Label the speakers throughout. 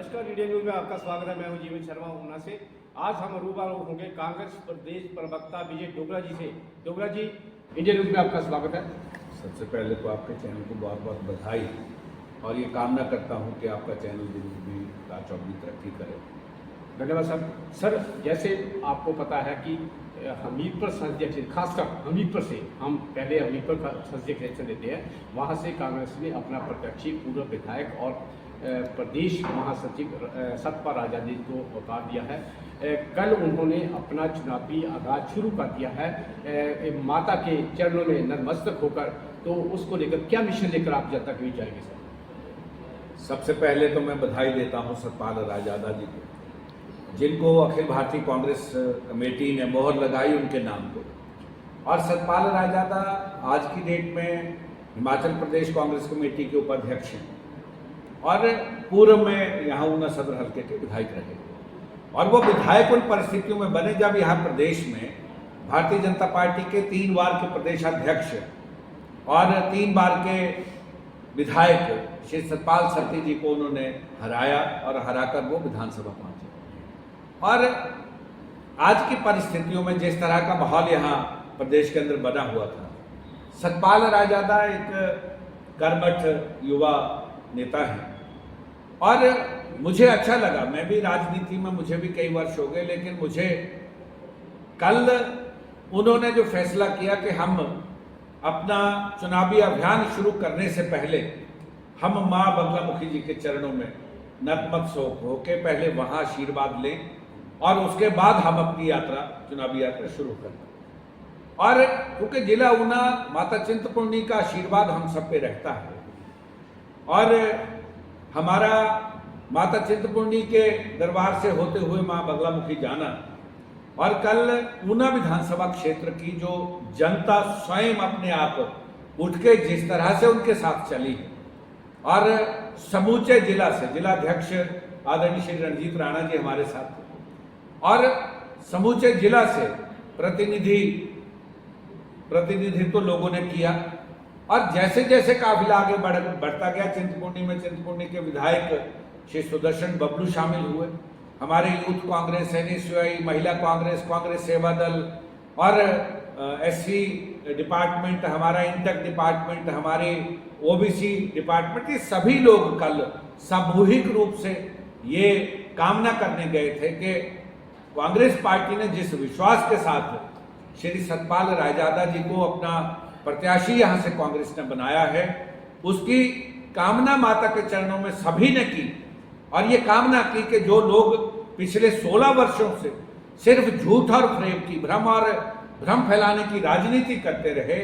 Speaker 1: नमस्कार, India news में आपका स्वागत है। मैं हूं जीवन शर्मा ऊना से। आज हम रूबरू होंगे कांग्रेस प्रदेश प्रवक्ता विजय डोगरा जी से। डोगरा जी, इंडिया न्यूज में आपका स्वागत है।
Speaker 2: सबसे पहले तो आपके चैनल को बहुत बहुत बधाई और ये कामना करता हूं कि आपका चैनल दिन भी चौगनी तरक्की करे।
Speaker 1: धन्यवाद सर। सर, जैसे आपको पता है कि हमीरपुर संसदीय क्षेत्र, खासकर हमीरपुर से हम पहले हमीरपुर का संसदीय क्षेत्र लेते हैं, वहाँ से कांग्रेस ने अपना प्रत्याशी पूर्व विधायक और प्रदेश महासचिव सतपाल राजादी को उतार दिया है। कल उन्होंने अपना चुनावी आगाज शुरू कर दिया है माता के चरणों में नतमस्तक होकर। तो उसको लेकर क्या मिशन लेकर आप जनता के बीच जाएंगे सर?
Speaker 2: सबसे पहले तो मैं बधाई देता हूं सतपाल राजादा जी को, जिनको अखिल भारतीय कांग्रेस कमेटी ने मोहर लगाई उनके नाम को। और सतपाल राजादा आज की डेट में हिमाचल प्रदेश कांग्रेस कमेटी के उपाध्यक्ष हैं और पूर्व में यहाँ ऊना सदर हल्के के विधायक रहे। और वो विधायक उन परिस्थितियों में बने जब यहाँ प्रदेश में भारतीय जनता पार्टी के 3 बार के प्रदेशाध्यक्ष और 3 बार के विधायक श्री सतपाल सत्ती जी को उन्होंने हराया और हराकर वो विधानसभा पहुंचे। और आज की परिस्थितियों में जिस तरह का माहौल यहाँ प्रदेश के अंदर बना हुआ था, सतपाल राजादा एक कर्मठ युवा नेता है और मुझे अच्छा लगा। मैं भी राजनीति में, मुझे भी कई वर्ष हो गए, लेकिन मुझे कल उन्होंने जो फैसला किया कि हम अपना चुनावी अभियान शुरू करने से पहले हम मां बगलामुखी जी के चरणों में नतमस्तक होकर पहले वहां आशीर्वाद लें और उसके बाद हम अपनी यात्रा, चुनावी यात्रा शुरू करें। और क्योंकि जिला ऊना माता चिंतपूर्णी का आशीर्वाद हम सब पे रहता है और हमारा माता चिंतपूर्णी के दरबार से होते हुए मां बगलामुखी जाना, और कल ऊना विधानसभा क्षेत्र की जो जनता स्वयं अपने आप उठ के जिस तरह से उनके साथ चली और समूचे जिला से, जिलाध्यक्ष आदरणीय श्री रणजीत राणा जी हमारे साथ थे और समूचे जिला से प्रतिनिधित्व लोगों ने किया। और जैसे जैसे काफिला आगे बढ़ता गया, चिंतपूर्णी के विधायक श्री सुदर्शन बबलू शामिल हुए, हमारे यूथ कांग्रेस, एनएसयूआई, महिला कांग्रेस, कांग्रेस सेवा दल और एससी डिपार्टमेंट, हमारा इंटक डिपार्टमेंट, हमारे ओबीसी डिपार्टमेंट, ये सभी लोग कल सामूहिक रूप से ये कामना करने गए थे कि कांग्रेस पार्टी ने जिस विश्वास के साथ श्री सतपाल राजादा जी को अपना प्रत्याशी यहां से कांग्रेस ने बनाया है, उसकी कामना माता के चरणों में सभी ने की। और ये कामना की कि जो लोग पिछले 16 वर्षों से सिर्फ झूठ और फ्रेम की, भ्रम फैलाने की राजनीति करते रहे,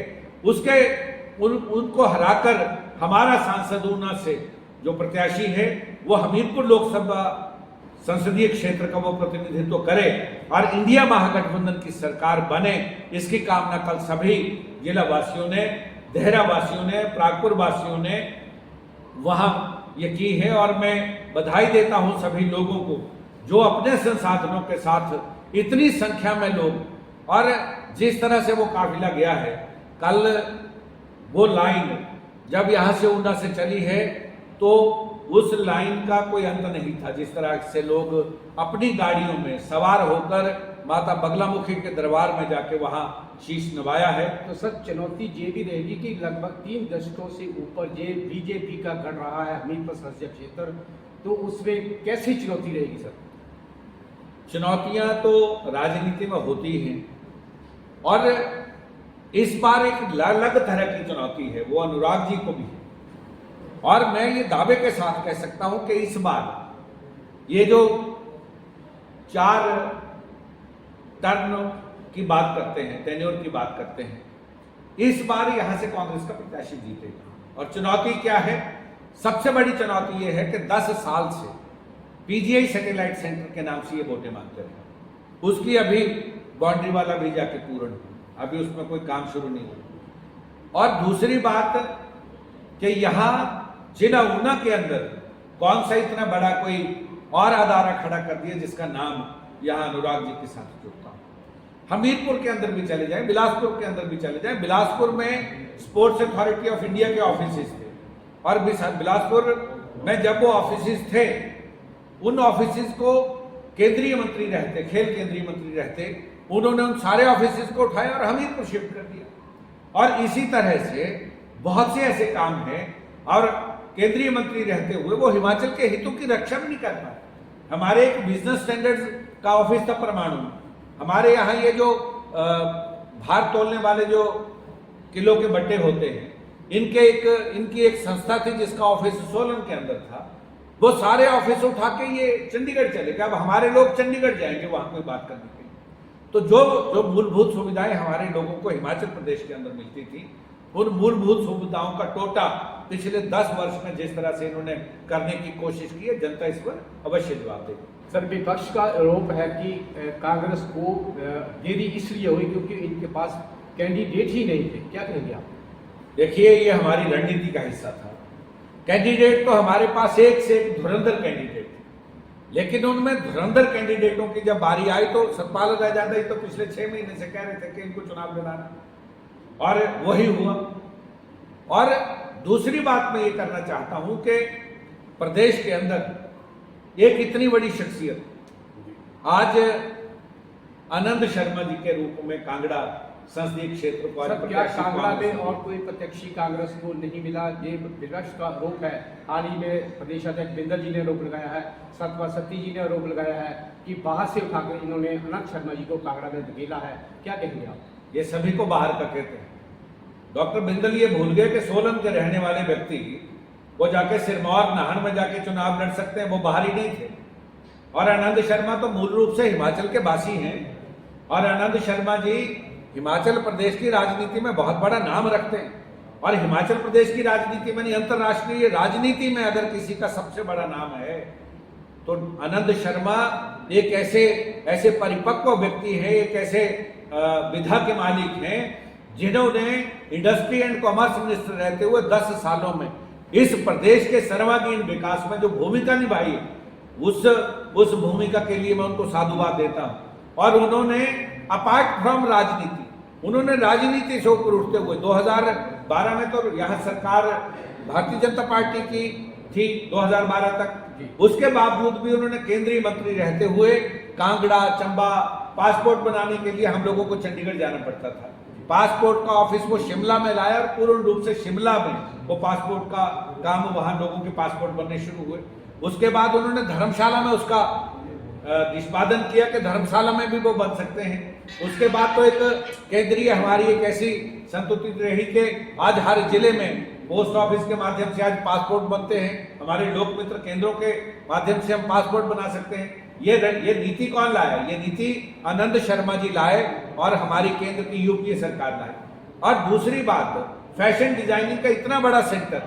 Speaker 2: उनको हराकर हमारा सांसद ऊना से जो प्रत्याशी है वो हमीरपुर लोकसभा संसदीय क्षेत्र का वो प्रतिनिधित्व करे और इंडिया महागठबंधन की सरकार बने, इसकी कामना कल सभी जिला वासियों ने, देहरा वासियों ने, प्रागपुर वासियों ने वहां ये की है। और मैं बधाई देता हूं सभी लोगों को जो अपने संसाधनों के साथ इतनी संख्या में लोग, और जिस तरह से वो काफिला गया है, कल वो लाइन जब यहां से ऊना से चली है तो उस लाइन का कोई अंत नहीं था। जिस तरह से लोग अपनी गाड़ियों में सवार होकर माता बगलामुखी के दरबार में जाके वहां शीश नवाया है।
Speaker 1: तो सर, चुनौती ये भी रहेगी कि लगभग 3 दशकों से ऊपर ये बीजेपी का गढ़ रहा है हमीरपुर संसदीय क्षेत्र, तो उसमें कैसी चुनौती रहेगी सर?
Speaker 2: चुनौतियां तो राजनीति में होती हैं और इस बार एक अलग तरह की चुनौती है, वो अनुराग जी को भी है। और मैं ये दावे के साथ कह सकता हूं कि इस बार ये जो 4 टर्म की बात करते हैं, टेन्योर की बात करते हैं, इस बार यहां से कांग्रेस का प्रत्याशी जीतेगा। और चुनौती क्या है? सबसे बड़ी चुनौती यह है कि 10 साल से पीजीआई सैटेलाइट सेंटर के नाम से ये वोटें मांगते रहे, उसकी अभी बाउंड्री वाला भी जाके पूर्ण हुआ, अभी उसमें कोई काम शुरू नहीं हुआ। और दूसरी बात कि यहां जिला ऊना के अंदर कौन सा इतना बड़ा कोई और अदारा खड़ा कर दिया जिसका नाम यहां अनुराग जी के साथ जुड़ता हो। हमीरपुर के अंदर भी चले जाए, बिलासपुर के अंदर भी चले जाए, बिलासपुर में स्पोर्ट्स अथॉरिटी ऑफ इंडिया के ऑफिस थे और बिलासपुर में जब वो ऑफिस थे उन ऑफिसेज को केंद्रीय मंत्री रहते, खेल केंद्रीय मंत्री रहते, उन्होंने उन सारे ऑफिसेज को उठाया और हमीरपुर शिफ्ट कर दिया। और इसी तरह से बहुत से ऐसे काम हैं, और केंद्रीय मंत्री रहते हुए वो हिमाचल के हितों की रक्षा भी नहीं कर पाए। हमारे एक बिजनेस स्टैंडर्ड्स का ऑफिस था परमाणु, हमारे यहाँ ये जो भार तोलने वाले जो किलो के बट्टे होते हैं, इनकी एक संस्था थी जिसका ऑफिस सोलन के अंदर था। वो सारे ऑफिस उठा के ये चंडीगढ़ चले गए। अब हमारे लोग चंडीगढ़ जाएंगे वहां कोई बात करने के लिए। तो जो मूलभूत सुविधाएं हमारे लोगों को हिमाचल प्रदेश के अंदर मिलती थी, उन मूलभूत सुविधाओं का टोटा पिछले 10 वर्ष में जिस तरह से इन्होंने करने की कोशिश की है, जनता इस पर अवश्य जवाब देगी।
Speaker 1: सर, विपक्ष का आरोप है कि कांग्रेस को देरी इसलिए हुई क्योंकि इनके पास कैंडिडेट ही नहीं थे। क्या कहेंगे आप?
Speaker 2: देखिए, ये हमारी रणनीति का हिस्सा था। कैंडिडेट तो हमारे पास एक से एक धुरंधर कैंडिडेट थे, लेकिन उनमें धुरंधर कैंडिडेटों की जब बारी आई तो सतपाल रायजादा तो पिछले 6 महीने से कह रहे थे कि इनको चुनाव दिलाना, और वही हुआ। और दूसरी बात मैं ये करना चाहता हूं कि प्रदेश के अंदर एक इतनी बड़ी शख्सियत आज आनंद शर्मा जी के रूप में कांगड़ा संसदीय क्षेत्र को,
Speaker 1: क्या कांगड़ा में और कोई प्रत्याशी कांग्रेस को नहीं मिला? ये विपक्ष का आरोप है। हाल ही में प्रदेश अध्यक्ष बिंदल जी ने आरोप लगाया है, सतपाल सत्ती जी ने आरोप लगाया है कि बाहर से उठाकर इन्होंने आनंद शर्मा जी को कांगड़ा में धकेला है। क्या कहेंगे आप?
Speaker 2: ये सभी को बाहर का कहते हैं। डॉक्टर बिंदल ये भूल गए कि सोलन के रहने वाले व्यक्ति वो जाके सिरमौर नाहन में जाके चुनाव लड़ सकते हैं, वो बाहर ही नहीं थे। और आनंद शर्मा तो मूल रूप से हिमाचल के वासी हैं, और आनंद शर्मा जी हिमाचल प्रदेश की राजनीति में बहुत बड़ा नाम रखते हैं। और हिमाचल प्रदेश की राजनीति में नहीं, अंतर्राष्ट्रीय राजनीति में अगर किसी का सबसे बड़ा नाम है तो आनंद शर्मा एक ऐसे परिपक्व व्यक्ति है, एक ऐसे विधा के मालिक हैं जिन्होंने इंडस्ट्री एंड कॉमर्स मिनिस्टर रहते हुए 10 सालों में इस प्रदेश के सर्वांगीण विकास में जो भूमिका निभाई है, उस भूमिका के लिए मैं उनको साधुवाद देता हूं। और उन्होंने अपार्ट फ्रॉम राजनीति, उन्होंने राजनीति से ऊपर उठते हुए 2012 में तो यहां सरकार भारतीय जनता पार्टी की थी 2012 तक, उसके बावजूद भी उन्होंने केंद्रीय मंत्री रहते हुए कांगड़ा, चंबा पासपोर्ट बनाने के लिए हम लोगों को चंडीगढ़ जाना पड़ता था। पासपोर्ट का ऑफिस वो शिमला में लाया और पूर्ण रूप से शिमला में वो पासपोर्ट का काम, वहां लोगों के पासपोर्ट बनने शुरू हुए। उसके बाद उन्होंने धर्मशाला में उसका निष्पादन किया कि धर्मशाला में भी वो बन सकते हैं। उसके बाद तो एक केंद्रीय हमारी एक ऐसी संतुति रही कि आज हर जिले में पोस्ट ऑफिस के माध्यम से आज पासपोर्ट बनते हैं, हमारे लोक मित्र केंद्रों के माध्यम से हम पासपोर्ट बना सकते हैं। ये नीति कौन लाया? ये नीति आनंद शर्मा जी लाए और हमारी केंद्र की यूपीए सरकार लाए। और दूसरी बात, फैशन डिजाइनिंग का इतना बड़ा सेंटर,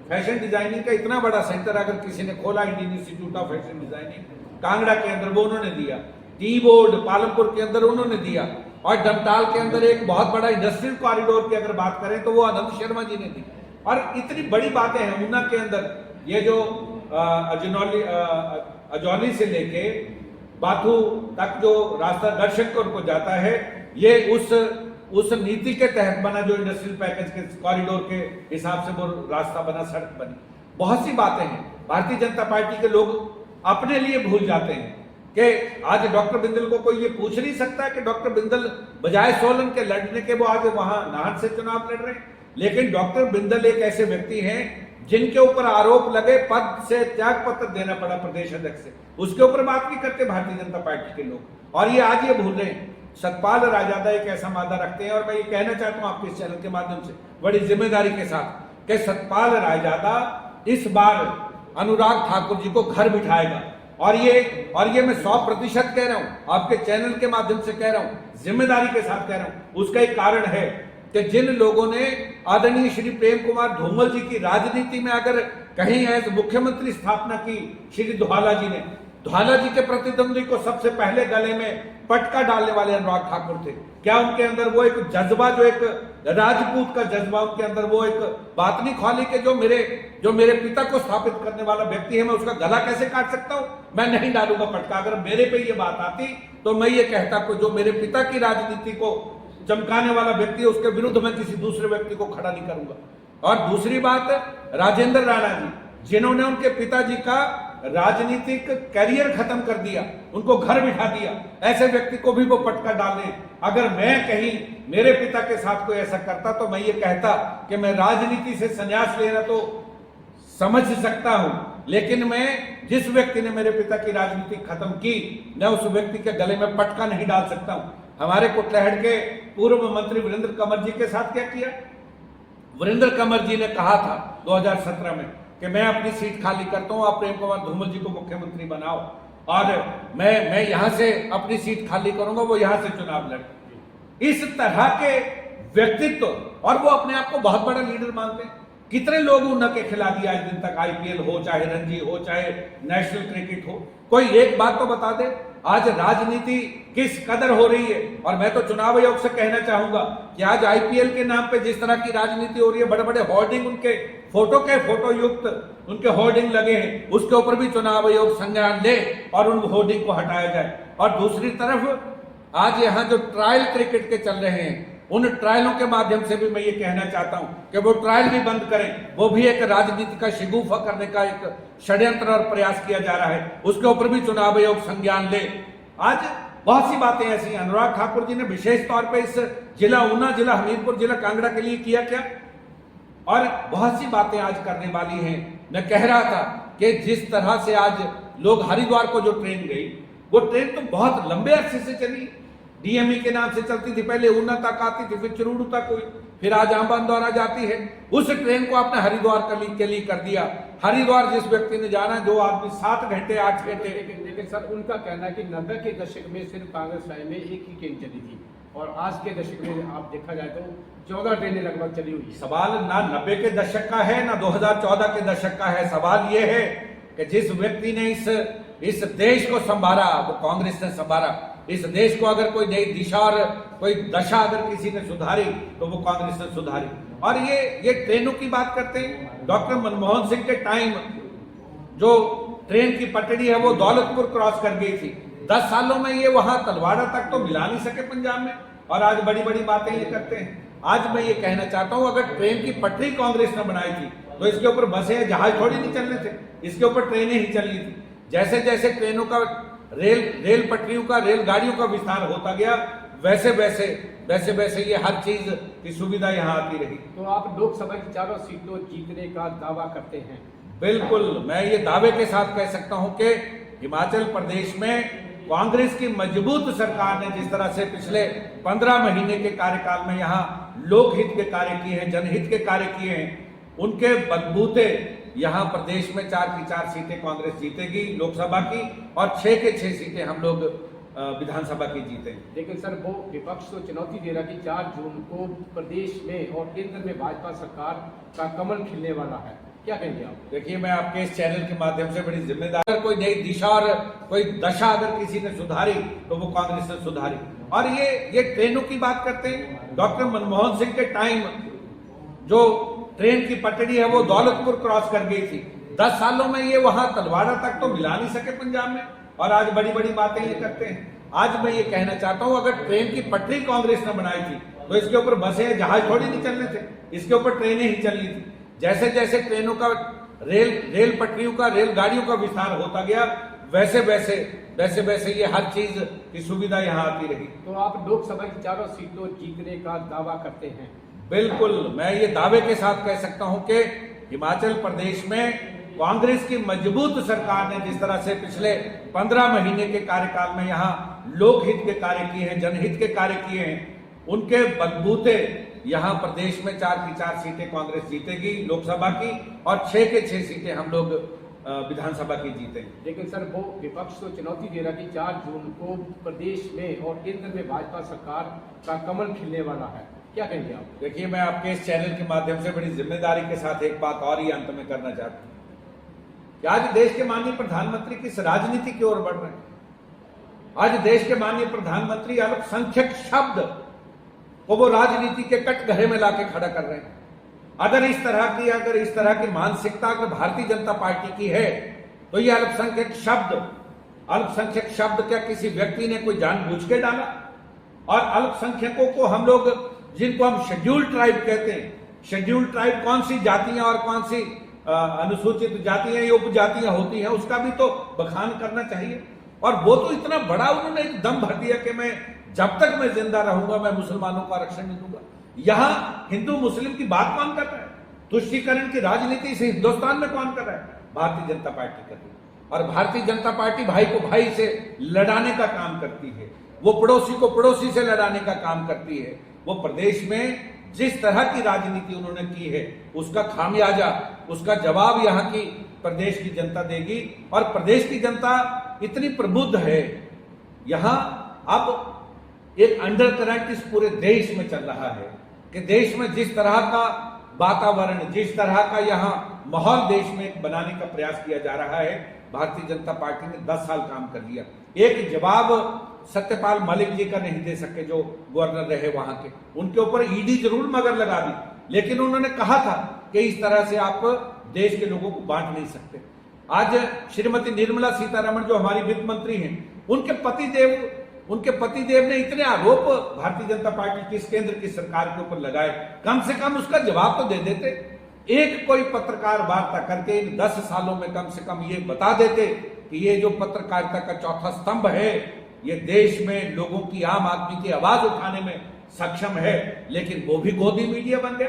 Speaker 2: फैशन डिजाइनिंग का इतना बड़ा सेंटर अगर किसी ने खोला, Indian institute of fashion designing Kangra के अंदर, वो उन्होंने दिया। टी बोर्ड पालमपुर के अंदर उन्होंने दिया, और डमटाल के अंदर एक बहुत बड़ा इंडस्ट्रियल कॉरिडोर की अगर बात करें तो वो आनंद शर्मा जी ने दी। और इतनी बड़ी बातें हैं। ऊना के अंदर ये जो अजौली से लेके बाथू तक जो रास्ता गढ़शंकर को जाता है, ये उस नीति के तहत बना, जो इंडस्ट्रियल पैकेज के कॉरिडोर के हिसाब से वो रास्ता बना, सड़क बनी। बहुत सी बातें हैं। भारतीय जनता पार्टी के लोग अपने लिए भूल जाते हैं कि आज डॉक्टर बिंदल को कोई ये पूछ नहीं सकता है कि डॉक्टर बिंदल बजाय सोलन के लड़ने के वो आज वहां नाहन से चुनाव लड़ रहे हैं। लेकिन डॉक्टर बिंदल एक ऐसे व्यक्ति हैं जिनके ऊपर आरोप लगे, पद से त्याग पत्र देना पड़ा प्रदेश अध्यक्ष से, उसके ऊपर बात नहीं करते भारतीय जनता पार्टी के लोग। और ये आज ये भूल रहे हैं। सतपाल रायजादा एक ऐसा वादा रखते हैं, और मैं ये कहना चाहता हूं आपके इस चैनल के माध्यम से बड़ी जिम्मेदारी के साथ कि सतपाल रायजादा इस बार अनुराग ठाकुर जी को घर बिठाएगा। और ये मैं 100% कह रहा हूं, आपके चैनल के माध्यम से कह रहा हूं, जिम्मेदारी के साथ कह रहा हूं। उसका एक कारण है कि जिन लोगों ने आदरणीय श्री प्रेम कुमार धूमल जी की राजनीति में अगर कहीं एज मुख्यमंत्री स्थापना की, श्री धुआला जी ने, धुआला जी के प्रतिद्वंदी को सबसे पहले गले में पटका डालने वाले अनुराग ठाकुर थे। क्या उनके अंदर वो एक जज्बा, जो एक राजपूत का जज्बा, उनके अंदर वो एक बात नहीं खोली कि जो मेरे पिता को स्थापित करने वाला व्यक्ति है, मैं उसका गला कैसे काट सकता हूं? मैं नहीं डालूंगा पटका। अगर मेरे पे ये बात आती तो मैं ये कहता कि जो मेरे पिता की राजनीति को चमकाने वाला व्यक्ति है, उसके विरुद्ध मैं किसी दूसरे व्यक्ति को खड़ा नहीं करूंगा। और दूसरी बात, राजेंद्र राणा जी, जिन्होंने उनके पिताजी का राजनीतिक कैरियर खत्म कर दिया, उनको घर बिठा दिया, ऐसे व्यक्ति को भी वो पटका डालें। अगर मैं कहीं मेरे पिता के साथ कोई ऐसा करता तो मैं ये कहता कि मैं राजनीति से संन्यास लेना तो समझ सकता हूं, लेकिन मैं जिस व्यक्ति ने मेरे पिता की राजनीति खत्म की, मैं उस व्यक्ति के गले में पटका नहीं डाल सकता हूं। हमारे कुटलहड़ के पूर्व मंत्री वीरेंद्र कंवर जी के साथ क्या किया? वीरेंद्र कंवर जी ने कहा था 2017 में कि मैं अपनी सीट खाली करता हूं, आप प्रेम कुमार धूमल जी को मुख्यमंत्री बनाओ और मैं यहां से अपनी सीट खाली करूंगा, वो यहां से चुनाव लड़े। इस तरह के व्यक्तित्व, और वो अपने आप को बहुत बड़ा लीडर मानते हैं। कितने लोग उनके खिला दिया आज दिन तक, आईपीएल हो, चाहे रणजी हो, चाहे नेशनल क्रिकेट हो। कोई एक बात तो बता दे, आज राजनीति किस कदर हो रही है। और मैं तो चुनाव आयोग से कहना चाहूंगा कि आज आईपीएल के नाम पे जिस तरह की राजनीति हो रही है, बड़े बड़े होर्डिंग, उनके फोटो युक्त उनके होर्डिंग लगे हैं, उसके ऊपर भी चुनाव आयोग संज्ञान ले और उन होर्डिंग को हटाया जाए। और दूसरी तरफ आज यहाँ जो ट्रायल क्रिकेट के चल रहे हैं, उन ट्रायलों के माध्यम से भी मैं ये कहना चाहता हूं कि वो ट्रायल भी बंद करें। वो भी एक राजनीति का शिगुफा करने का एक षड्यंत्र और प्रयास किया जा रहा है, उसके ऊपर भी चुनाव आयोग संज्ञान ले। आज बहुत सी बातें ऐसी, अनुराग ठाकुर जी ने विशेष तौर पे इस जिला ऊना, जिला हमीरपुर, जिला कांगड़ा के लिए किया क्या, और बहुत सी बातें आज करने वाली हैं। मैं कह रहा था कि जिस तरह से आज लोग हरिद्वार को जो ट्रेन गई, वो ट्रेन तो बहुत लंबे अरसे से चली, डीएमई के नाम से चलती थी, पहले ऊना तक आती थी, फिर चुरूडू तक हुई, फिर आज आंबांदौरा जाती है। उस ट्रेन को आपने हरिद्वार के लिए कर दिया। हरिद्वार जिस व्यक्ति ने जाना, जो आदमी 7 घंटे 8 घंटे,
Speaker 1: लेकिन सर उनका कहना है कि 90 के दशक में सिर्फ कांग्रेस टाइम में एक ही ट्रेन चली थी, और आज के दशक में आप देखा जाए तो 14 ट्रेनें लगभग चली हुई।
Speaker 2: सवाल ना 90 के दशक का है ना 2014 के दशक का है। सवाल यह है कि जिस व्यक्ति ने इस देश को संभाला, वो कांग्रेस ने संभाला। इस देश को अगर कोई नई दिशा और कोई दशा अगर किसी ने सुधारी, तो वो कांग्रेस ने सुधारी। और ये ट्रेनों की बात करते हैं, डॉक्टर मनमोहन सिंह के टाइम जो ट्रेन की पटड़ी है वो दौलतपुर क्रॉस कर गई थी। 10 सालों में ये वहां तलवाड़ा तक तो मिला नहीं सके पंजाब में, और आज बड़ी बड़ी बातें ये करते हैं। आज मैं ये कहना चाहता हूं, अगर ट्रेन की पटरी कांग्रेस ने बनाई थी तो इसके ऊपर बसें, जहाज थोड़ी नहीं चलने थे, इसके ऊपर ट्रेनें ही चलनी थी। जैसे जैसे ट्रेनों का रेल पटरियों का, रेलगाड़ियों का विस्तार होता गया, वैसे वैसे ये हर चीज की सुविधा यहाँ आती रही।
Speaker 1: तो आप लोकसभा की 4 सीटों जीतने का दावा करते हैं?
Speaker 2: बिल्कुल, मैं ये दावे के साथ कह सकता हूं कि हिमाचल प्रदेश में कांग्रेस की मजबूत सरकार ने जिस तरह से पिछले 15 महीने के कार्यकाल में यहाँ लोकहित के कार्य किए हैं, जनहित के कार्य किए हैं, उनके बलबूते यहाँ प्रदेश में 4 की 4 सीटें कांग्रेस जीतेगी लोकसभा की, और 6 के 6 सीटें हम लोग विधानसभा की जीतेंगे।
Speaker 1: लेकिन सर वो विपक्ष को चुनौती दे रहा कि 4 जून को प्रदेश में और केंद्र में भाजपा सरकार का कमल खिलने वाला है, क्या कहेंगे आप?
Speaker 2: देखिए, मैं आपके इस चैनल के माध्यम से बड़ी जिम्मेदार, कोई नई दिशा और कोई दशा अगर किसी ने सुधारी, तो वो कांग्रेस ने सुधारी। और ये ट्रेनों की बात करते हैं, डॉक्टर मनमोहन सिंह के टाइम जो ट्रेन की पटड़ी है वो दौलतपुर क्रॉस कर गई थी। 10 सालों में ये वहां तलवाड़ा तक तो मिला नहीं सके पंजाब में, और आज बड़ी बड़ी बातें ये करते हैं। आज मैं ये कहना चाहता हूं, अगर ट्रेन की पटरी कांग्रेस ने बनाई थी तो इसके ऊपर बसें, जहाज थोड़ी नहीं चलने थे, इसके ऊपर ट्रेनें ही चलनी थी। जैसे जैसे ट्रेनों का, रेल पटरियों का, रेलगाड़ियों का विस्तार होता गया, वैसे वैसे ये हर चीज की सुविधा यहाँ आती रही।
Speaker 1: तो आप लोकसभा की 4 सीटों जीतने का दावा करते हैं?
Speaker 2: बिल्कुल, मैं ये दावे के साथ कह सकता हूं कि हिमाचल प्रदेश में कांग्रेस की मजबूत सरकार ने जिस तरह से पिछले 15 महीने के कार्यकाल में यहाँ लोकहित के कार्य किए हैं, जनहित के कार्य किए हैं, उनके बलबूते यहाँ प्रदेश में 4 की 4 सीटें कांग्रेस जीतेगी लोकसभा की, और 6 के 6 सीटें हम लोग विधानसभा की जीतेंगे।
Speaker 1: लेकिन सर वो विपक्ष को चुनौती दे रहा कि 4 जून को प्रदेश में और केंद्र में भाजपा सरकार का कमल खिलने वाला है, क्या कहेंगे आप? देखिए, मैं आपके इस चैनल के माध्यम से बड़ी जिम्मेदारी के साथ एक बात और ही अंत में करना चाहता हूं कि आज देश के माननीय प्रधानमंत्री किस राजनीति की ओर बढ़ रहे हैं। आज देश के माननीय प्रधानमंत्री अल्पसंख्यक शब्द को वो राजनीति के कटघरे में लाके खड़ा कर रहे हैं। अगर इस तरह की मानसिकता अगर भारतीय जनता पार्टी की है, तो ये अल्पसंख्यक शब्द क्या किसी व्यक्ति ने कोई जानबूझ के डाला? और अल्पसंख्यकों को हम लोग, जिनको हम शेड्यूल्ड ट्राइब कहते हैं, शेड्यूल्ड ट्राइब कौन सी जातियां और कौन सी
Speaker 2: अनुसूचित जातियां या उपजातियां होती हैं उसका भी तो बखान करना चाहिए। और वो तो इतना बड़ा उन्होंने एक दम भर दिया कि मैं जब तक मैं जिंदा रहूंगा मैं मुसलमानों को आरक्षण नहीं दूंगा। यहां हिंदू मुस्लिम की बात कौन कर रहा है? तुष्टीकरण की राजनीति से हिंदुस्तान में कौन कर रहा है? भारतीय जनता पार्टी कर रही है। और भारतीय जनता पार्टी भाई को भाई से लड़ाने का काम करती है, वो पड़ोसी को पड़ोसी से लड़ाने का काम करती है। वो प्रदेश में जिस तरह की राजनीति उन्होंने की है उसका खामियाजा, उसका जवाब यहाँ की प्रदेश की जनता देगी। और प्रदेश की जनता इतनी प्रबुद्ध है, यहां अब एक अंडर करंट इस पूरे देश में चल रहा है कि देश में जिस तरह का वातावरण, जिस तरह का यहाँ माहौल देश में बनाने का प्रयास किया जा रहा है, भारतीय जनता पार्टी ने 10 साल काम कर लिया। एक जवाब सत्यपाल मलिक जी का नहीं दे सके जो गवर्नर रहे वहां के, उनके ऊपर ईडी जरूर मगर लगा दी, लेकिन उन्होंने कहा था कि इस तरह से आप देश के लोगों को बांट नहीं सकते। आज श्रीमती निर्मला सीतारमण जो हमारी वित्त मंत्री हैं, उनके पतिदेव ने इतने आरोप भारतीय जनता पार्टी की इस केंद्र की सरकार के ऊपर लगाए, कम से कम उसका जवाब तो दे देते। एक कोई पत्रकार वार्ता करके इन 10 सालों में कम से कम ये बता देते कि ये जो पत्रकारिता का चौथा स्तंभ है ये देश में लोगों की, आम आदमी की आवाज उठाने में सक्षम है, लेकिन वो भी गोदी मीडिया बन गया।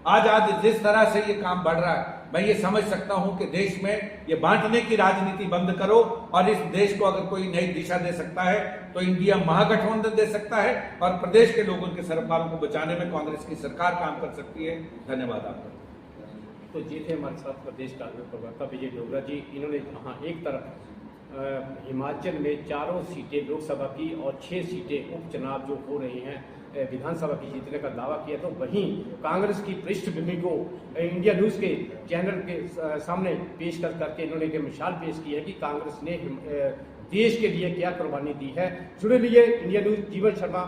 Speaker 2: आज जिस तरह से ये काम बढ़ रहा है, मैं ये समझ सकता हूं कि देश में ये बांटने की राजनीति बंद करो और इस देश को अगर कोई नई दिशा दे सकता है तो इंडिया महागठबंधन दे सकता है और प्रदेश के लोगों के सरकारों को बचाने में कांग्रेस की सरकार काम कर सकती है। धन्यवाद आपका।
Speaker 1: तो ये थे हमारे साथ प्रदेश कांग्रेस प्रवक्ता विजय डोगरा जी। इन्होंने जहाँ एक तरफ हिमाचल में 4 सीटें लोकसभा की और 6 सीटें उपचुनाव जो हो रही हैं विधानसभा की जीतने का दावा किया, तो वहीं कांग्रेस की पृष्ठभूमि को इंडिया न्यूज़ के चैनल के सामने पेश करके इन्होंने एक मिसाल पेश की है कि कांग्रेस ने देश के लिए क्या कुर्बानी दी है। जुड़े रहिए इंडिया न्यूज़, जीवन शर्मा।